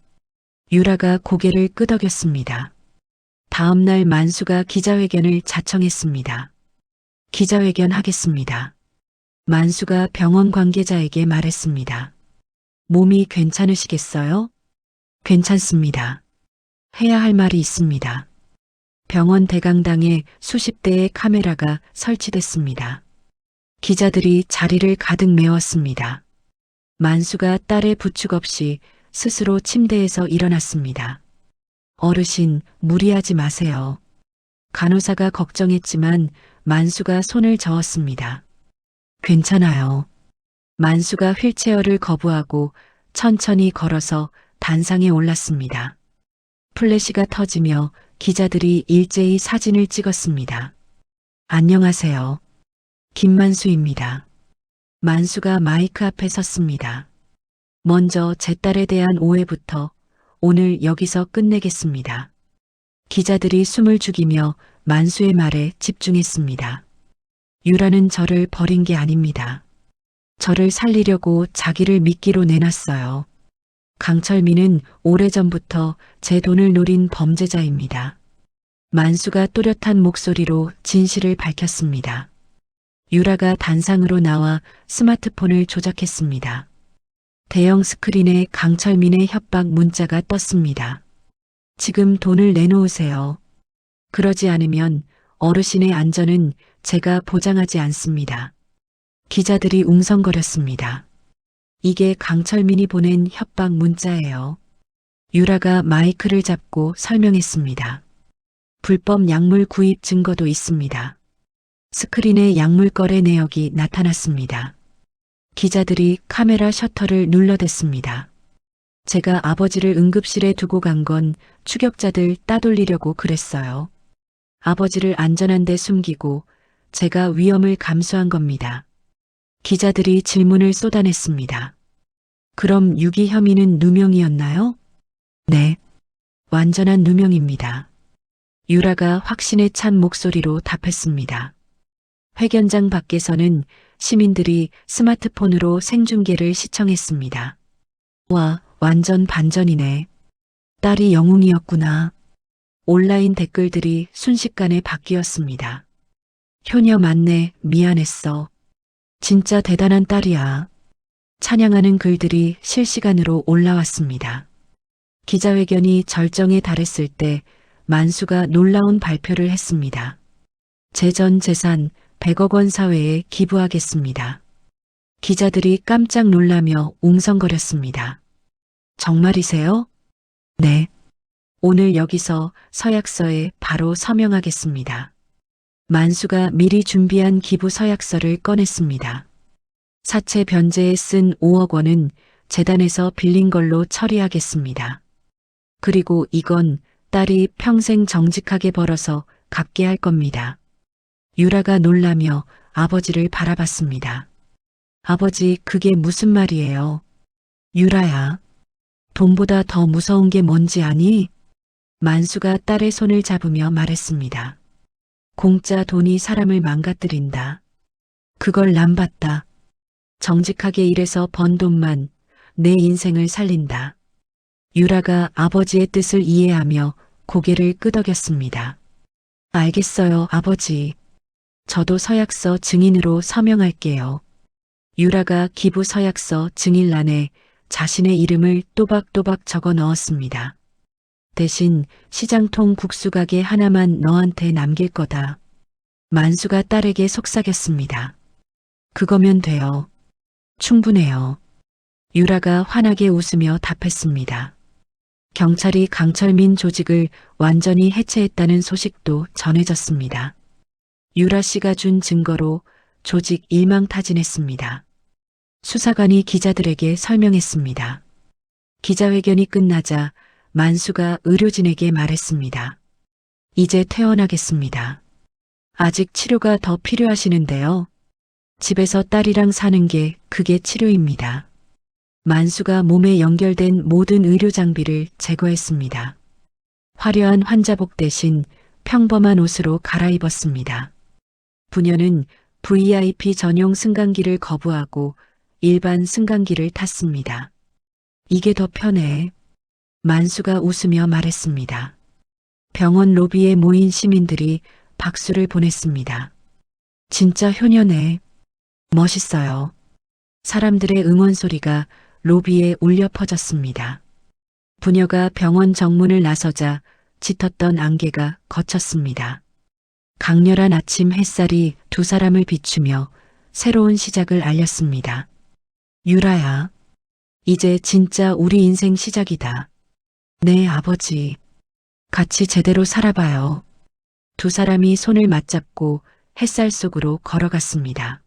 유라가 고개를 끄덕였습니다. 다음 날 만수가 기자회견을 자청했습니다. 기자회견 하겠습니다. 만수가 병원 관계자에게 말했습니다. 몸이 괜찮으시겠어요? 괜찮습니다. 해야 할 말이 있습니다. 병원 대강당에 수십 대의 카메라가 설치됐습니다. 기자들이 자리를 가득 메웠습니다. 만수가 딸의 부축 없이 스스로 침대에서 일어났습니다. 어르신, 무리하지 마세요. 간호사가 걱정했지만 만수가 손을 저었습니다. 괜찮아요. 만수가 휠체어를 거부하고 천천히 걸어서 단상에 올랐습니다. 플래시가 터지며 기자들이 일제히 사진을 찍었습니다. 안녕하세요. 김만수입니다. 만수가 마이크 앞에 섰습니다. 먼저 제 딸에 대한 오해부터 오늘 여기서 끝내겠습니다. 기자들이 숨을 죽이며 만수의 말에 집중했습니다. 유라는 저를 버린 게 아닙니다. 저를 살리려고 자기를 미끼로 내놨어요. 강철민은 오래전부터 제 돈을 노린 범죄자입니다. 만수가 또렷한 목소리로 진실을 밝혔습니다. 유라가 단상으로 나와 스마트폰을 조작했습니다. 대형 스크린에 강철민의 협박 문자가 떴습니다. 지금 돈을 내놓으세요. 그러지 않으면 어르신의 안전은 제가 보장하지 않습니다. 기자들이 웅성거렸습니다. 이게 강철민이 보낸 협박 문자예요. 유라가 마이크를 잡고 설명했습니다. 불법 약물 구입 증거도 있습니다. 스크린에 약물 거래 내역이 나타났습니다. 기자들이 카메라 셔터를 눌러댔습니다. 제가 아버지를 응급실에 두고 간 건 추격자들 따돌리려고 그랬어요. 아버지를 안전한 데 숨기고 제가 위험을 감수한 겁니다. 기자들이 질문을 쏟아냈습니다. 그럼 유기 혐의는 누명이었나요? 네. 완전한 누명입니다. 유라가 확신에 찬 목소리로 답했습니다. 회견장 밖에서는 시민들이 스마트폰으로 생중계를 시청했습니다. 와, 완전 반전이네. 딸이 영웅이었구나. 온라인 댓글들이 순식간에 바뀌었습니다. 효녀 맞네, 미안했어. 진짜 대단한 딸이야. 찬양하는 글들이 실시간으로 올라왔습니다. 기자회견이 절정에 달했을 때 만수가 놀라운 발표를 했습니다. 제 전 재산 100억 원 사회에 기부하겠습니다. 기자들이 깜짝 놀라며 웅성거렸습니다. 정말이세요? 네. 오늘 여기서 서약서에 바로 서명하겠습니다. 만수가 미리 준비한 기부 서약서를 꺼냈습니다. 사채 변제에 쓴 5억 원은 재단에서 빌린 걸로 처리하겠습니다. 그리고 이건 딸이 평생 정직하게 벌어서 갚게 할 겁니다. 유라가 놀라며 아버지를 바라봤습니다. 아버지, 그게 무슨 말이에요? 유라야, 돈보다 더 무서운 게 뭔지 아니? 만수가 딸의 손을 잡으며 말했습니다. 공짜 돈이 사람을 망가뜨린다. 그걸 난 봤다. 정직하게 일해서 번 돈만 내 인생을 살린다. 유라가 아버지의 뜻을 이해하며 고개를 끄덕였습니다. 알겠어요, 아버지. 저도 서약서 증인으로 서명할게요. 유라가 기부 서약서 증인란에 자신의 이름을 또박또박 적어 넣었습니다. 대신 시장통 국수가게 하나만 너한테 남길 거다. 만수가 딸에게 속삭였습니다. 그거면 돼요. 충분해요. 유라가 환하게 웃으며 답했습니다. 경찰이 강철민 조직을 완전히 해체했다는 소식도 전해졌습니다. 유라 씨가 준 증거로 조직 일망타진했습니다. 수사관이 기자들에게 설명했습니다. 기자회견이 끝나자 만수가 의료진에게 말했습니다. 이제 퇴원하겠습니다. 아직 치료가 더 필요하시는데요. 집에서 딸이랑 사는 게 그게 치료입니다. 만수가 몸에 연결된 모든 의료 장비를 제거했습니다. 화려한 환자복 대신 평범한 옷으로 갈아입었습니다. 부녀는 VIP 전용 승강기를 거부하고 일반 승강기를 탔습니다. 이게 더 편해. 만수가 웃으며 말했습니다. 병원 로비에 모인 시민들이 박수를 보냈습니다. 진짜 효녀네. 멋있어요. 사람들의 응원 소리가 로비에 울려 퍼졌습니다. 부녀가 병원 정문을 나서자 짙었던 안개가 걷혔습니다. 강렬한 아침 햇살이 두 사람을 비추며 새로운 시작을 알렸습니다. 유라야, 이제 진짜 우리 인생 시작이다. 네, 아버지. 같이 제대로 살아봐요. 두 사람이 손을 맞잡고 햇살 속으로 걸어갔습니다.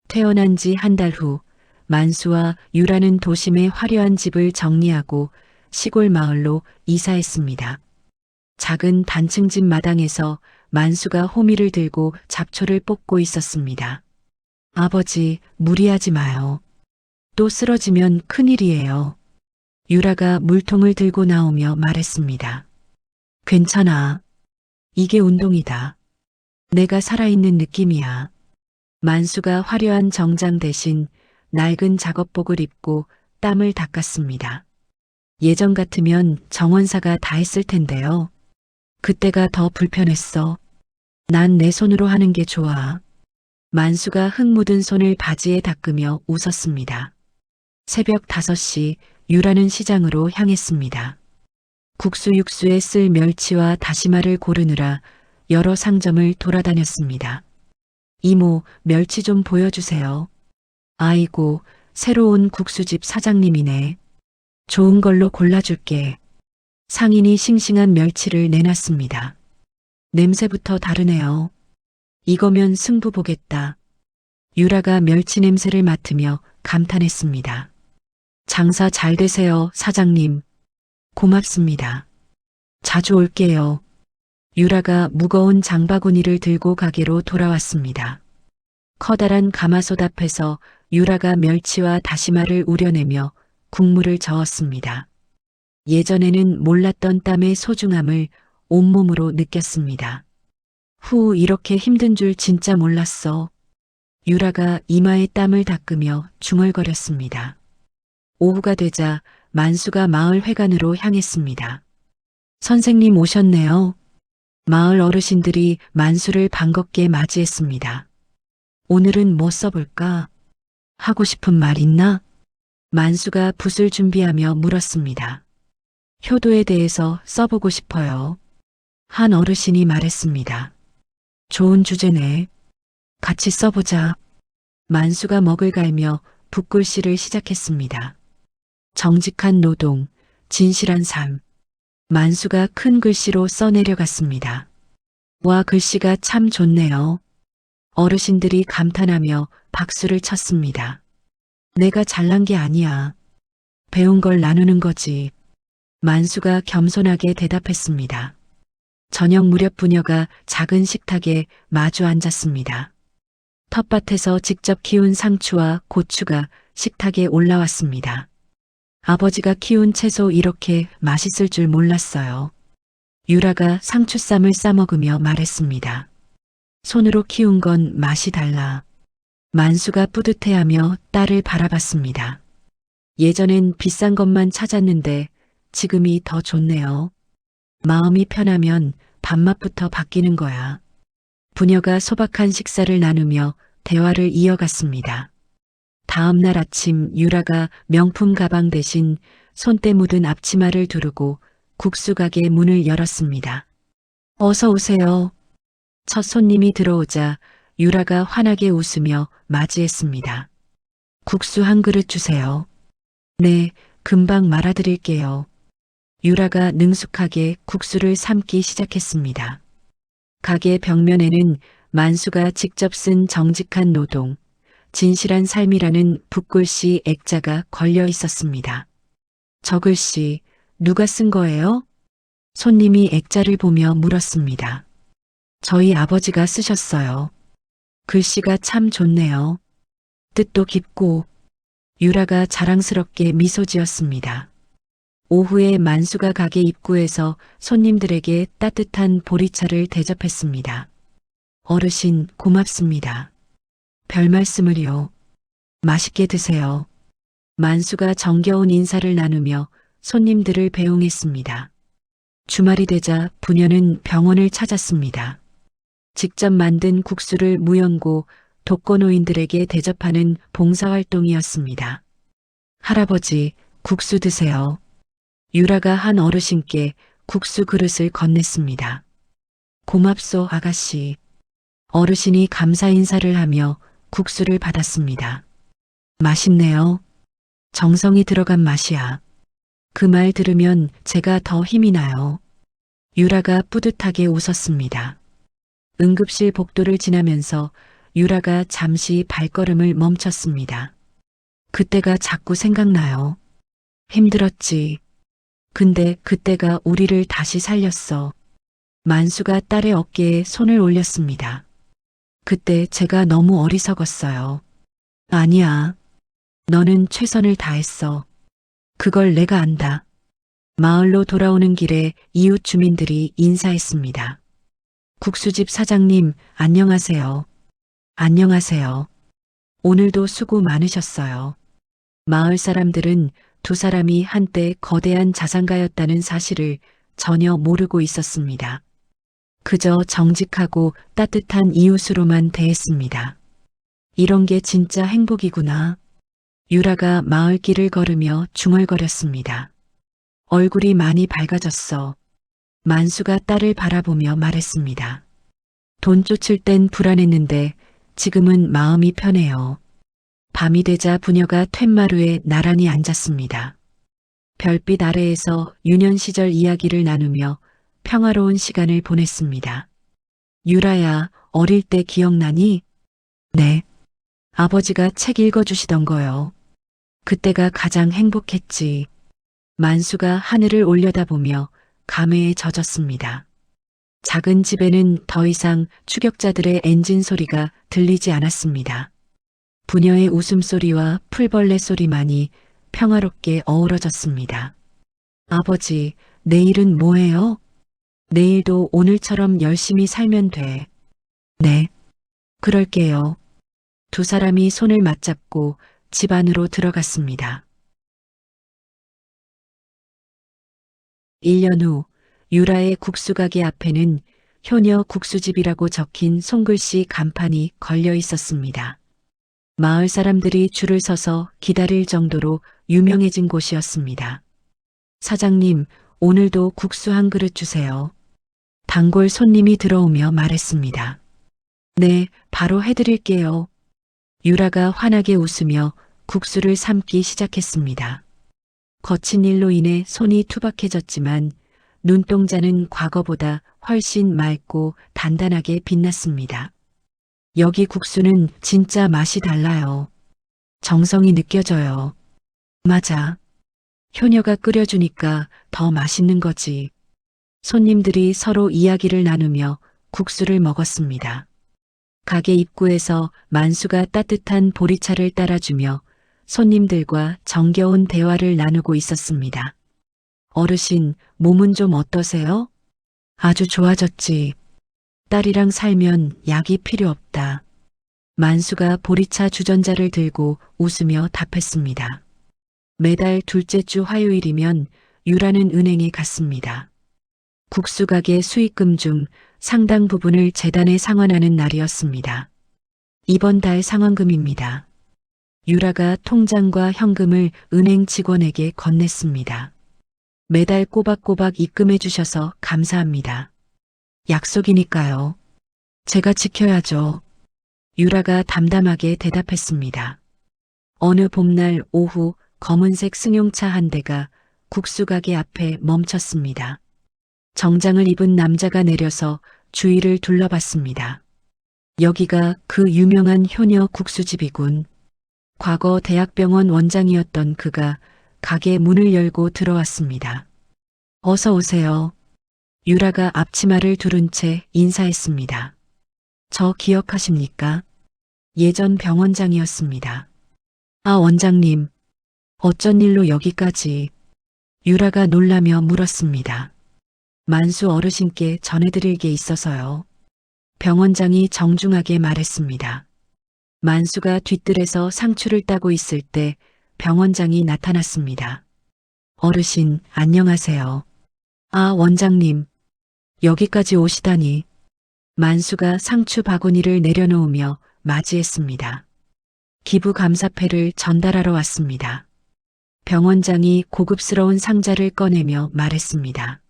태어난 지 한 달 후 만수와 유라는 도심의 화려한 집을 정리하고 시골 마을로 이사했습니다. 작은 단층집 마당에서 만수가 호미를 들고 잡초를 뽑고 있었습니다. 아버지, 무리하지 마요. 또 쓰러지면 큰일이에요. 유라가 물통을 들고 나오며 말했습니다. 괜찮아. 이게 운동이다. 내가 살아있는 느낌이야. 만수가 화려한 정장 대신 낡은 작업복을 입고 땀을 닦았습니다. 예전 같으면 정원사가 다 했을 텐데요. 그때가 더 불편했어. 난 내 손으로 하는 게 좋아. 만수가 흙 묻은 손을 바지에 닦으며 웃었습니다. 새벽 5시 유라는 시장으로 향했습니다. 국수 육수에 쓸 멸치와 다시마를 고르느라 여러 상점을 돌아다녔습니다. 이모, 멸치 좀 보여주세요. 아이고, 새로운 국수집 사장님이네. 좋은 걸로 골라줄게. 상인이 싱싱한 멸치를 내놨습니다. 냄새부터 다르네요. 이거면 승부 보겠다. 유라가 멸치 냄새를 맡으며 감탄했습니다. 장사 잘 되세요, 사장님. 고맙습니다. 자주 올게요. 유라가 무거운 장바구니를 들고 가게로 돌아왔습니다. 커다란 가마솥 앞에서 유라가 멸치와 다시마를 우려내며 국물을 저었습니다. 예전에는 몰랐던 땀의 소중함을 온몸으로 느꼈습니다. 후, 이렇게 힘든 줄 진짜 몰랐어. 유라가 이마에 땀을 닦으며 중얼거렸습니다. 오후가 되자 만수가 마을 회관으로 향했습니다. 선생님 오셨네요. 마을 어르신들이 만수를 반갑게 맞이했습니다. 오늘은 뭐 써볼까? 하고 싶은 말 있나? 만수가 붓을 준비하며 물었습니다. 효도에 대해서 써보고 싶어요. 한 어르신이 말했습니다. 좋은 주제네. 같이 써보자. 만수가 먹을 갈며 붓글씨를 시작했습니다. 정직한 노동, 진실한 삶. 만수가 큰 글씨로 써내려갔습니다. 와, 글씨가 참 좋네요. 어르신들이 감탄하며 박수를 쳤습니다. 내가 잘난 게 아니야. 배운 걸 나누는 거지. 만수가 겸손하게 대답했습니다. 저녁 무렵 부녀가 작은 식탁에 마주 앉았습니다. 텃밭에서 직접 키운 상추와 고추가 식탁에 올라왔습니다. 아버지가 키운 채소 이렇게 맛있을 줄 몰랐어요. 유라가 상추쌈을 싸먹으며 말했습니다. 손으로 키운 건 맛이 달라. 만수가 뿌듯해하며 딸을 바라봤습니다. 예전엔 비싼 것만 찾았는데 지금이 더 좋네요. 마음이 편하면 밥맛부터 바뀌는 거야. 부녀가 소박한 식사를 나누며 대화를 이어갔습니다. 다음 날 아침 유라가 명품 가방 대신 손때 묻은 앞치마를 두르고 국수 가게 문을 열었습니다. 어서 오세요. 첫 손님이 들어오자 유라가 환하게 웃으며 맞이했습니다. 국수 한 그릇 주세요. 네, 금방 말아드릴게요. 유라가 능숙하게 국수를 삶기 시작했습니다. 가게 벽면에는 만수가 직접 쓴 정직한 노동, 진실한 삶이라는 붓글씨 액자가 걸려 있었습니다. 저 글씨 누가 쓴 거예요? 손님이 액자를 보며 물었습니다. 저희 아버지가 쓰셨어요. 글씨가 참 좋네요. 뜻도 깊고. 유라가 자랑스럽게 미소 지었습니다. 오후에 만수가 가게 입구에서 손님들에게 따뜻한 보리차를 대접했습니다. 어르신 고맙습니다. 별 말씀을요. 맛있게 드세요. 만수가 정겨운 인사를 나누며 손님들을 배웅했습니다. 주말이 되자 부녀는 병원을 찾았습니다. 직접 만든 국수를 무연고 독거노인들에게 대접하는 봉사활동이었습니다. 할아버지, 국수 드세요. 유라가 한 어르신께 국수 그릇을 건넸습니다. 고맙소, 아가씨. 어르신이 감사 인사를 하며 국수를 받았습니다. 맛있네요. 정성이 들어간 맛이야. 그 말 들으면 제가 더 힘이 나요. 유라가 뿌듯하게 웃었습니다. 응급실 복도를 지나면서 유라가 잠시 발걸음을 멈췄습니다. 그때가 자꾸 생각나요. 힘들었지. 근데 그때가 우리를 다시 살렸어. 만수가 딸의 어깨에 손을 올렸습니다. 그때 제가 너무 어리석었어요. 아니야. 너는 최선을 다했어. 그걸 내가 안다. 마을로 돌아오는 길에 이웃 주민들이 인사했습니다. 국수집 사장님, 안녕하세요. 안녕하세요. 오늘도 수고 많으셨어요. 마을 사람들은 두 사람이 한때 거대한 자산가였다는 사실을 전혀 모르고 있었습니다. 그저 정직하고 따뜻한 이웃으로만 대했습니다. 이런 게 진짜 행복이구나. 유라가 마을길을 걸으며 중얼거렸습니다. 얼굴이 많이 밝아졌어. 만수가 딸을 바라보며 말했습니다. 돈 쫓을 땐 불안했는데 지금은 마음이 편해요. 밤이 되자 부녀가 툇마루에 나란히 앉았습니다. 별빛 아래에서 유년 시절 이야기를 나누며 평화로운 시간을 보냈습니다. 유라야, 어릴 때 기억나니? 네. 아버지가 책 읽어주시던 거요. 그때가 가장 행복했지. 만수가 하늘을 올려다보며 감회에 젖었습니다. 작은 집에는 더 이상 추격자들의 엔진 소리가 들리지 않았습니다. 부녀의 웃음소리와 풀벌레 소리만이 평화롭게 어우러졌습니다. 아버지, 내일은 뭐해요? 내일도 오늘처럼 열심히 살면 돼. 네, 그럴게요. 두 사람이 손을 맞잡고 집 안으로 들어갔습니다. 1년 후 유라의 국수가게 앞에는 효녀 국수집이라고 적힌 손글씨 간판이 걸려 있었습니다. 마을 사람들이 줄을 서서 기다릴 정도로 유명해진 곳이었습니다. 사장님, 오늘도 국수 한 그릇 주세요. 단골 손님이 들어오며 말했습니다. 네, 바로 해드릴게요. 유라가 환하게 웃으며 국수를 삶기 시작했습니다. 거친 일로 인해 손이 투박해졌지만 눈동자는 과거보다 훨씬 맑고 단단하게 빛났습니다. 여기 국수는 진짜 맛이 달라요. 정성이 느껴져요. 맞아. 효녀가 끓여주니까 더 맛있는 거지. 손님들이 서로 이야기를 나누며 국수를 먹었습니다. 가게 입구에서 만수가 따뜻한 보리차를 따라주며 손님들과 정겨운 대화를 나누고 있었습니다. 어르신, 몸은 좀 어떠세요? 아주 좋아졌지. 딸이랑 살면 약이 필요 없다. 만수가 보리차 주전자를 들고 웃으며 답했습니다. 매달 둘째 주 화요일이면 유라는 은행에 갔습니다. 국수가게 수익금 중 상당 부분을 재단에 상환하는 날이었습니다. 이번 달 상환금입니다. 유라가 통장과 현금을 은행 직원에게 건넸습니다. 매달 꼬박꼬박 입금해 주셔서 감사합니다. 약속이니까요. 제가 지켜야죠. 유라가 담담하게 대답했습니다. 어느 봄날 오후 검은색 승용차 한 대가 국수가게 앞에 멈췄습니다. 정장을 입은 남자가 내려서 주위를 둘러봤습니다. 여기가 그 유명한 효녀 국수집이군. 과거 대학병원 원장이었던 그가 가게 문을 열고 들어왔습니다. 어서 오세요. 유라가 앞치마를 두른 채 인사했습니다. 저 기억하십니까? 예전 병원장이었습니다. 아, 원장님. 어쩐 일로 여기까지? 유라가 놀라며 물었습니다. 만수 어르신께 전해드릴 게 있어서요. 병원장이 정중하게 말했습니다. 만수가 뒤뜰에서 상추를 따고 있을 때 병원장이 나타났습니다. 어르신, 안녕하세요. 아, 원장님. 여기까지 오시다니. 만수가 상추 바구니를 내려놓으며 맞이했습니다. 기부 감사패를 전달하러 왔습니다. 병원장이 고급스러운 상자를 꺼내며 말했습니다.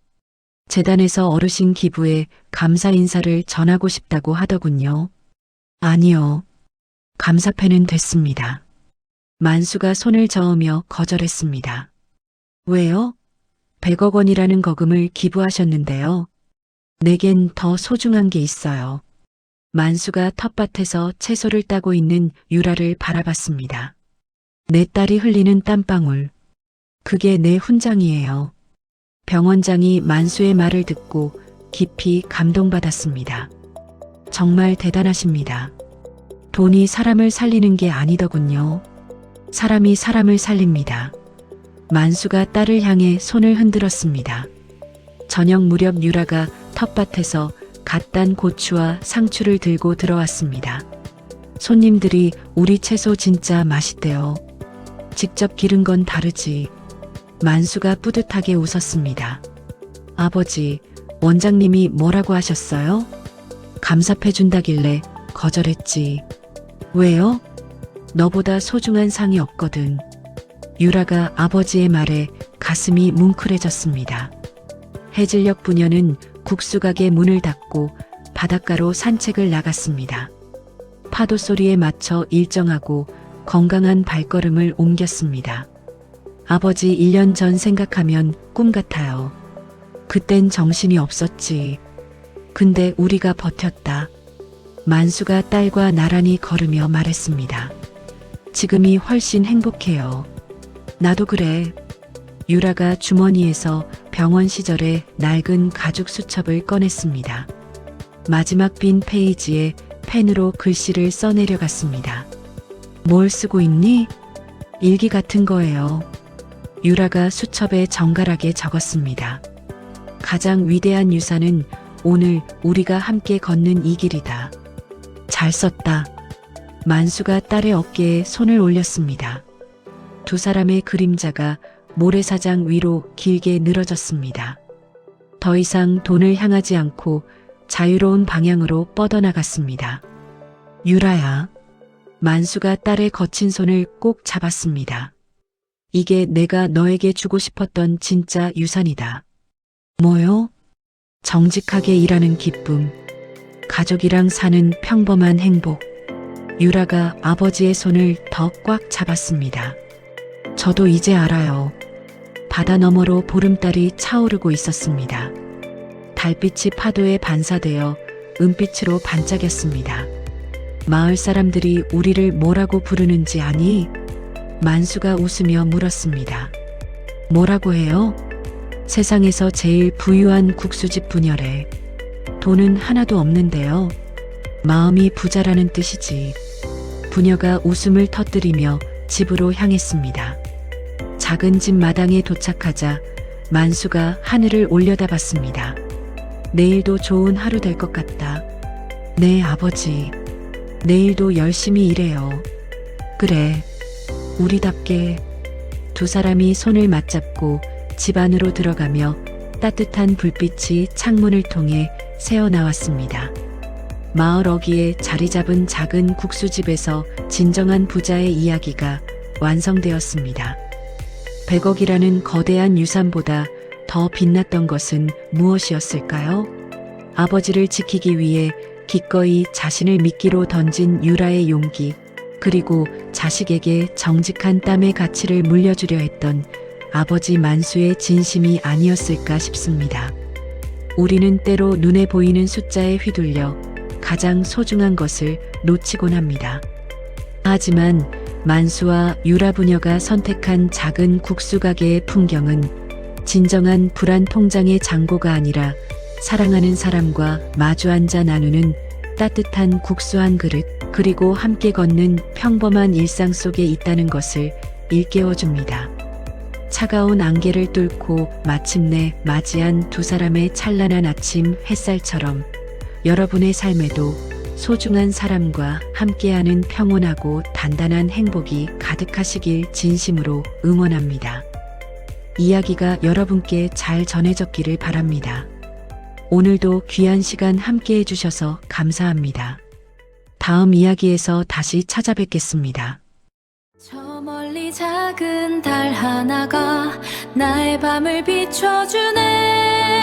재단에서 어르신 기부에 감사 인사를 전하고 싶다고 하더군요. 아니요. 감사패는 됐습니다. 만수가 손을 저으며 거절했습니다. 왜요? 100억 원이라는 거금을 기부하셨는데요. 내겐 더 소중한 게 있어요. 만수가 텃밭에서 채소를 따고 있는 유라를 바라봤습니다. 내 딸이 흘리는 땀방울. 그게 내 훈장이에요. 병원장이 만수의 말을 듣고 깊이 감동받았습니다. 정말 대단하십니다. 돈이 사람을 살리는 게 아니더군요. 사람이 사람을 살립니다. 만수가 딸을 향해 손을 흔들었습니다. 저녁 무렵 유라가 텃밭에서 갓 딴 고추와 상추를 들고 들어왔습니다. 손님들이 우리 채소 진짜 맛있대요. 직접 기른 건 다르지. 만수가 뿌듯하게 웃었습니다. 아버지, 원장님이 뭐라고 하셨어요? 감사패 준다길래 거절했지. 왜요? 너보다 소중한 상이 없거든. 유라가 아버지의 말에 가슴이 뭉클해졌습니다. 해질녘 부녀는 국수가게 문을 닫고 바닷가로 산책을 나갔습니다. 파도 소리에 맞춰 일정하고 건강한 발걸음을 옮겼습니다. 아버지 1년 전 생각하면 꿈 같아요. 그땐 정신이 없었지. 근데 우리가 버텼다. 만수가 딸과 나란히 걸으며 말했습니다. 지금이 훨씬 행복해요. 나도 그래. 유라가 주머니에서 병원 시절의 낡은 가죽 수첩을 꺼냈습니다. 마지막 빈 페이지에 펜으로 글씨를 써내려갔습니다. 뭘 쓰고 있니? 일기 같은 거예요. 유라가 수첩에 정갈하게 적었습니다. 가장 위대한 유산은 오늘 우리가 함께 걷는 이 길이다. 잘 썼다. 만수가 딸의 어깨에 손을 올렸습니다. 두 사람의 그림자가 모래사장 위로 길게 늘어졌습니다. 더 이상 돈을 향하지 않고 자유로운 방향으로 뻗어나갔습니다. 유라야. 만수가 딸의 거친 손을 꼭 잡았습니다. 이게 내가 너에게 주고 싶었던 진짜 유산이다. 뭐요? 정직하게 일하는 기쁨, 가족이랑 사는 평범한 행복. 유라가 아버지의 손을 더 꽉 잡았습니다. 저도 이제 알아요. 바다 너머로 보름달이 차오르고 있었습니다. 달빛이 파도에 반사되어 은빛으로 반짝였습니다. 마을 사람들이 우리를 뭐라고 부르는지 아니? 만수가 웃으며 물었습니다. 뭐라고 해요? 세상에서 제일 부유한 국수집 부녀래. 돈은 하나도 없는데요. 마음이 부자라는 뜻이지. 부녀가 웃음을 터뜨리며 집으로 향했습니다. 작은 집 마당에 도착하자 만수가 하늘을 올려다봤습니다. 내일도 좋은 하루 될 것 같다. 네, 아버지. 내일도 열심히 일해요. 그래, 우리답게. 두 사람이 손을 맞잡고 집 안으로 들어가며 따뜻한 불빛이 창문을 통해 새어나왔습니다. 마을 어귀에 자리 잡은 작은 국수집에서 진정한 부자의 이야기가 완성되었습니다. 100억이라는 거대한 유산보다 더 빛났던 것은 무엇이었을까요? 아버지를 지키기 위해 기꺼이 자신을 미끼로 던진 유라의 용기, 그리고 자식에게 정직한 땀의 가치를 물려주려 했던 아버지 만수의 진심이 아니었을까 싶습니다. 우리는 때로 눈에 보이는 숫자에 휘둘려 가장 소중한 것을 놓치곤 합니다. 하지만 만수와 유라 부녀가 선택한 작은 국수 가게의 풍경은 진정한 불안 통장의 잔고가 아니라 사랑하는 사람과 마주 앉아 나누는 따뜻한 국수 한 그릇, 그리고 함께 걷는 평범한 일상 속에 있다는 것을 일깨워줍니다. 차가운 안개를 뚫고 마침내 맞이한 두 사람의 찬란한 아침 햇살처럼 여러분의 삶에도 소중한 사람과 함께하는 평온하고 단단한 행복이 가득하시길 진심으로 응원합니다. 이야기가 여러분께 잘 전해졌기를 바랍니다. 오늘도 귀한 시간 함께 해주셔서 감사합니다. 다음 이야기에서 다시 찾아뵙겠습니다. 저 멀리 작은 달 하나가 나의 밤을 비춰주네.